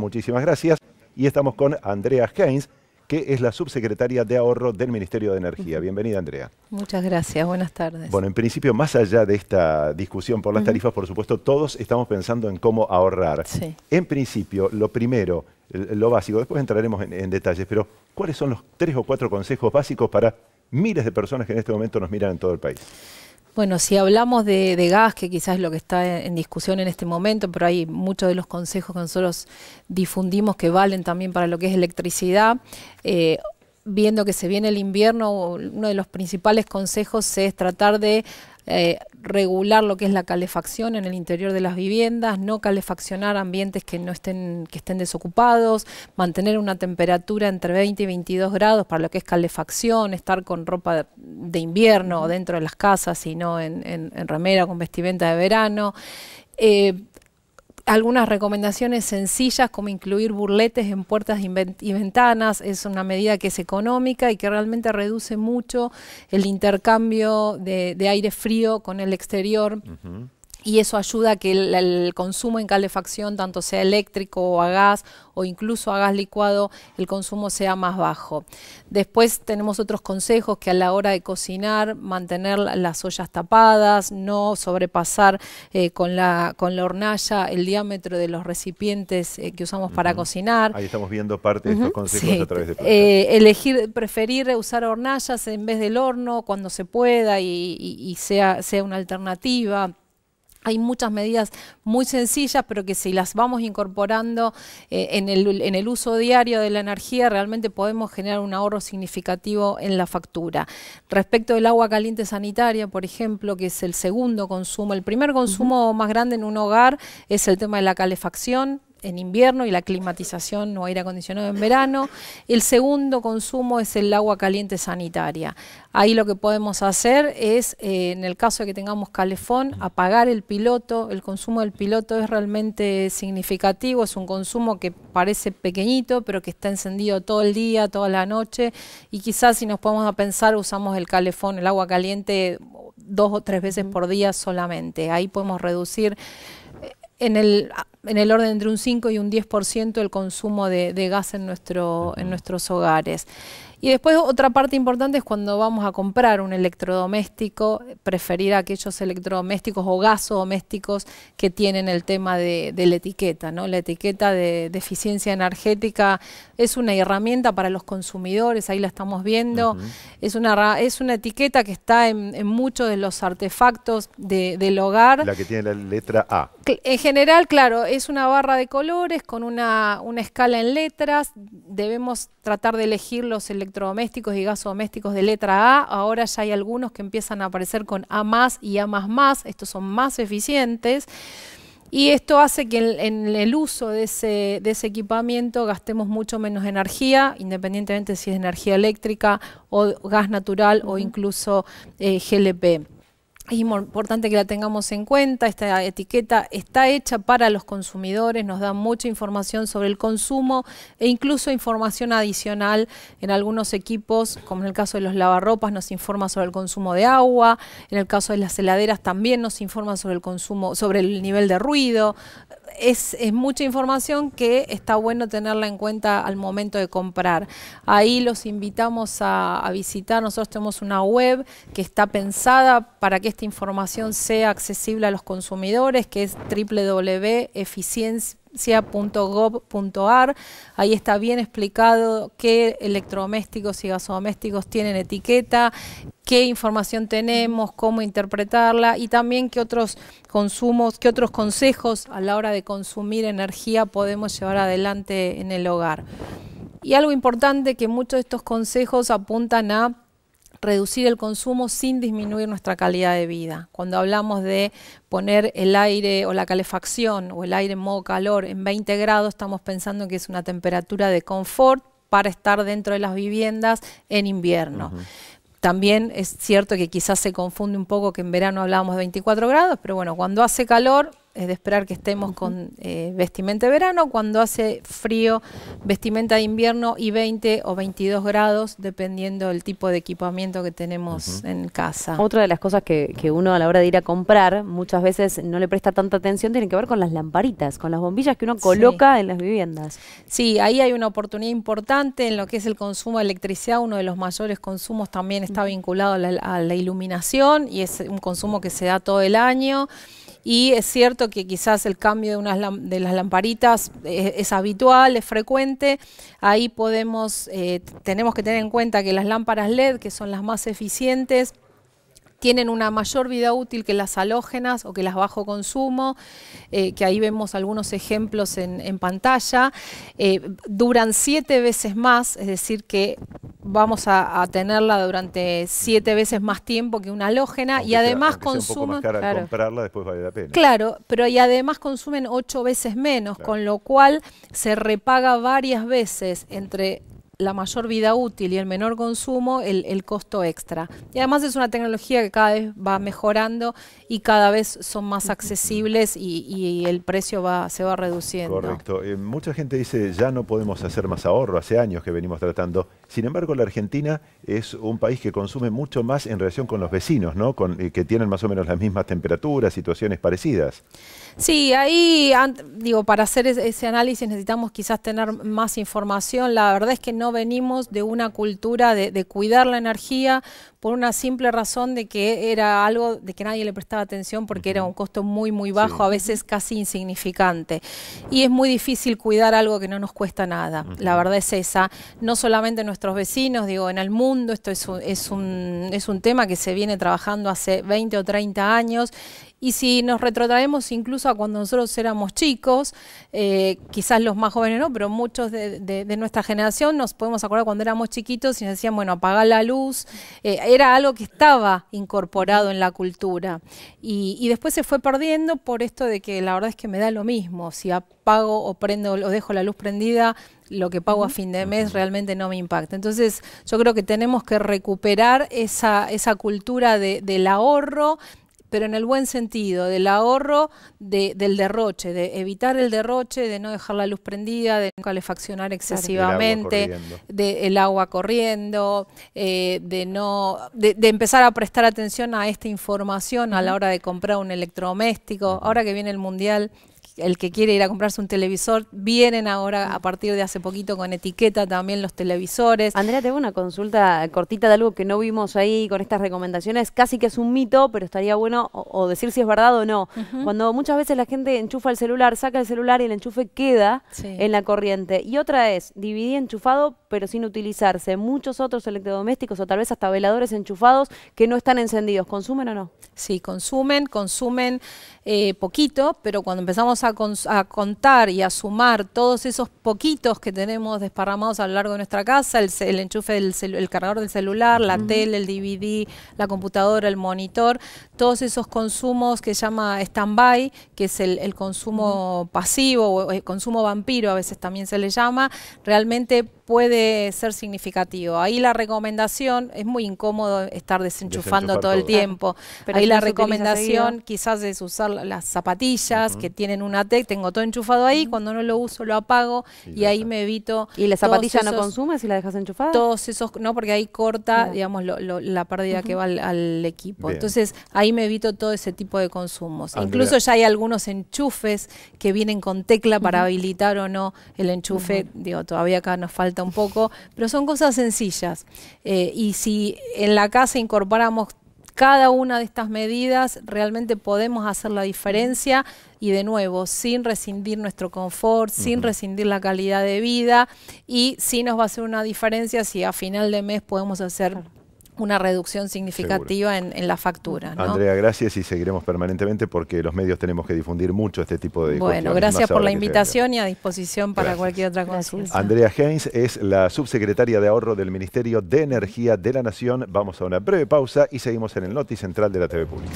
Muchísimas gracias. Y estamos con Andrea Heinz, que es la subsecretaria de Ahorro del Ministerio de Energía. Bienvenida, Andrea. Muchas gracias, buenas tardes. Bueno, en principio, más allá de esta discusión por las tarifas, por supuesto, todos estamos pensando en cómo ahorrar. Sí. En principio, lo primero, lo básico, después entraremos en detalles, pero ¿cuáles son los 3 o 4 consejos básicos para miles de personas que en este momento nos miran en todo el país? Bueno, si hablamos de gas, que quizás es lo que está en discusión en este momento, pero hay muchos de los consejos que nosotros difundimos que valen también para lo que es electricidad. Viendo que se viene el invierno, uno de los principales consejos es tratar de regular lo que es la calefacción en el interior de las viviendas, no calefaccionar ambientes que estén desocupados, mantener una temperatura entre 20 y 22 grados para lo que es calefacción, estar con ropa de invierno dentro de las casas y no en remera con vestimenta de verano. Algunas recomendaciones sencillas como incluir burletes en puertas y ventanas, es una medida que es económica y que realmente reduce mucho el intercambio de aire frío con el exterior. Y eso ayuda a que el consumo en calefacción, tanto sea eléctrico o a gas o incluso a gas licuado, el consumo sea más bajo. Después tenemos otros consejos que a la hora de cocinar, mantener las ollas tapadas, no sobrepasar con la hornalla el diámetro de los recipientes que usamos para cocinar. Ahí estamos viendo parte de estos consejos a través de pantalla. Preferir usar hornallas en vez del horno cuando se pueda y sea una alternativa. Hay muchas medidas muy sencillas, pero que si las vamos incorporando en el uso diario de la energía, realmente podemos generar un ahorro significativo en la factura. Respecto del agua caliente sanitaria, por ejemplo, que es el segundo consumo, el primer consumo más grande en un hogar es el tema de la calefacción en invierno y la climatización o aire acondicionado en verano. El segundo consumo es el agua caliente sanitaria. Ahí lo que podemos hacer es, en el caso de que tengamos calefón, apagar el piloto. El consumo del piloto es realmente significativo, es un consumo que parece pequeñito, pero que está encendido todo el día, toda la noche, y quizás si nos ponemos a pensar, usamos el calefón, el agua caliente 2 o 3 veces por día solamente. Ahí podemos reducir en el orden entre un 5 y un 10% el consumo de gas en nuestros hogares. Y después otra parte importante es cuando vamos a comprar un electrodoméstico, preferir aquellos electrodomésticos o gasodomésticos que tienen el tema de la etiqueta, ¿no? La etiqueta de eficiencia energética es una herramienta para los consumidores, ahí la estamos viendo. Es una etiqueta que está en muchos de los artefactos del hogar. La que tiene la letra A. En general, claro, es una barra de colores con una escala en letras. Debemos tratar de elegir los electrodomésticos y gasodomésticos de letra A. Ahora ya hay algunos que empiezan a aparecer con A+ y A++. Estos son más eficientes. Y esto hace que en el uso de ese equipamiento gastemos mucho menos energía, independientemente si es energía eléctrica o gas natural o incluso GLP. Es importante que la tengamos en cuenta. Esta etiqueta está hecha para los consumidores, nos da mucha información sobre el consumo e incluso información adicional. En algunos equipos, como en el caso de los lavarropas, nos informa sobre el consumo de agua. En el caso de las heladeras también nos informa sobre el consumo, sobre el nivel de ruido. Es mucha información que está bueno tenerla en cuenta al momento de comprar. Ahí los invitamos a visitar. Nosotros tenemos una web que está pensada para que esta información sea accesible a los consumidores, que es www.eficiencia.gov.ar. Ahí está bien explicado qué electrodomésticos y gasodomésticos tienen etiqueta, qué información tenemos, cómo interpretarla y también qué otros consumos, qué otros consejos a la hora de consumir energía podemos llevar adelante en el hogar. Y algo importante, que muchos de estos consejos apuntan a reducir el consumo sin disminuir nuestra calidad de vida. Cuando hablamos de poner el aire o la calefacción o el aire en modo calor en 20 grados, estamos pensando que es una temperatura de confort para estar dentro de las viviendas en invierno. También es cierto que quizás se confunde un poco que en verano hablábamos de 24 grados, pero bueno, cuando hace calor es de esperar que estemos con vestimenta de verano. Cuando hace frío, vestimenta de invierno y 20 o 22 grados, dependiendo del tipo de equipamiento que tenemos en casa. Otra de las cosas que uno a la hora de ir a comprar muchas veces no le presta tanta atención tiene que ver con las lamparitas, con las bombillas que uno coloca en las viviendas. Sí, ahí hay una oportunidad importante en lo que es el consumo de electricidad. Uno de los mayores consumos también está vinculado a la iluminación, y es un consumo que se da todo el año. Y es cierto que quizás el cambio de las lamparitas es habitual, es frecuente. Ahí tenemos que tener en cuenta que las lámparas LED, que son las más eficientes, tienen una mayor vida útil que las halógenas o que las bajo consumo, que ahí vemos algunos ejemplos en pantalla. Duran 7 veces más, es decir que vamos a tenerla durante 7 veces más tiempo que una halógena, y además consumen... un poco más cara comprarla, después vale la pena. Claro, pero y además consumen 8 veces menos, con lo cual se repaga varias veces entre la mayor vida útil y el menor consumo, el costo extra. Y además es una tecnología que cada vez va mejorando y cada vez son más accesibles y el precio se va reduciendo. Correcto. Mucha gente dice, ya no podemos hacer más ahorro, hace años que venimos tratando. Sin embargo, la Argentina es un país que consume mucho más en relación con los vecinos, ¿no? Que tienen más o menos las mismas temperaturas, situaciones parecidas. Sí, ahí, digo, para hacer ese análisis necesitamos quizás tener más información. La verdad es que no venimos de una cultura de cuidar la energía, por una simple razón de que era algo de que nadie le prestaba atención, porque era un costo muy, muy bajo, a veces casi insignificante. Y es muy difícil cuidar algo que no nos cuesta nada. La verdad es esa. No solamente nuestros vecinos, digo, en el mundo, esto es un tema que se viene trabajando hace 20 o 30 años. Y si nos retrotraemos incluso a cuando nosotros éramos chicos, quizás los más jóvenes no, pero muchos de nuestra generación nos podemos acordar cuando éramos chiquitos y nos decían, bueno, apagar la luz. Era algo que estaba incorporado en la cultura. Y después se fue perdiendo por esto de que la verdad es que me da lo mismo. Si apago o prendo o dejo la luz prendida, lo que pago a fin de mes realmente no me impacta. Entonces yo creo que tenemos que recuperar esa cultura del ahorro, pero en el buen sentido, del ahorro, del derroche, de evitar el derroche, de no dejar la luz prendida, de no calefaccionar excesivamente, del agua corriendo, de empezar a prestar atención a esta información a la hora de comprar un electrodoméstico. Ahora que viene el Mundial, el que quiere ir a comprarse un televisor, vienen ahora a partir de hace poquito con etiqueta también los televisores. Andrea, tengo una consulta cortita de algo que no vimos ahí con estas recomendaciones. Casi que es un mito, pero estaría bueno o decir si es verdad o no. Cuando muchas veces la gente enchufa el celular, saca el celular y el enchufe queda en la corriente. Y otra es, dividir enchufado pero sin utilizarse. Muchos otros electrodomésticos o tal vez hasta veladores enchufados que no están encendidos. ¿Consumen o no? Sí, consumen poquito, pero cuando empezamos a contar y a sumar todos esos poquitos que tenemos desparramados a lo largo de nuestra casa, el enchufe el cargador del celular, la tele, el DVD, la computadora, el monitor, todos esos consumos que se llama stand-by, que es el consumo pasivo o el consumo vampiro, a veces también se le llama, realmente puede ser significativo. Ahí la recomendación, es muy incómodo estar desenchufando todo el tiempo. Pero ahí la recomendación quizás es usar las zapatillas que tienen una TEC, tengo todo enchufado ahí, cuando no lo uso lo apago y ahí me evito. ¿Y la zapatilla no consume si la dejas enchufada? Todos esos, no, porque ahí corta, digamos, la pérdida que va al equipo. Bien. Entonces ahí me evito todo ese tipo de consumos. Andrea. Incluso ya hay algunos enchufes que vienen con tecla para habilitar o no el enchufe. Digo, todavía acá nos falta un poco, pero son cosas sencillas. Y si en la casa incorporamos cada una de estas medidas, realmente podemos hacer la diferencia y de nuevo, sin rescindir nuestro confort, sin rescindir la calidad de vida, y sí nos va a hacer una diferencia si a final de mes podemos hacer una reducción significativa en la factura, ¿no? Andrea, gracias, y seguiremos permanentemente porque los medios tenemos que difundir mucho este tipo de cuestiones. Bueno, gracias por la invitación y a disposición para cualquier otra consulta. Andrea Heinz es la subsecretaria de Ahorro del Ministerio de Energía de la Nación. Vamos a una breve pausa y seguimos en el Noti Central de la TV Pública.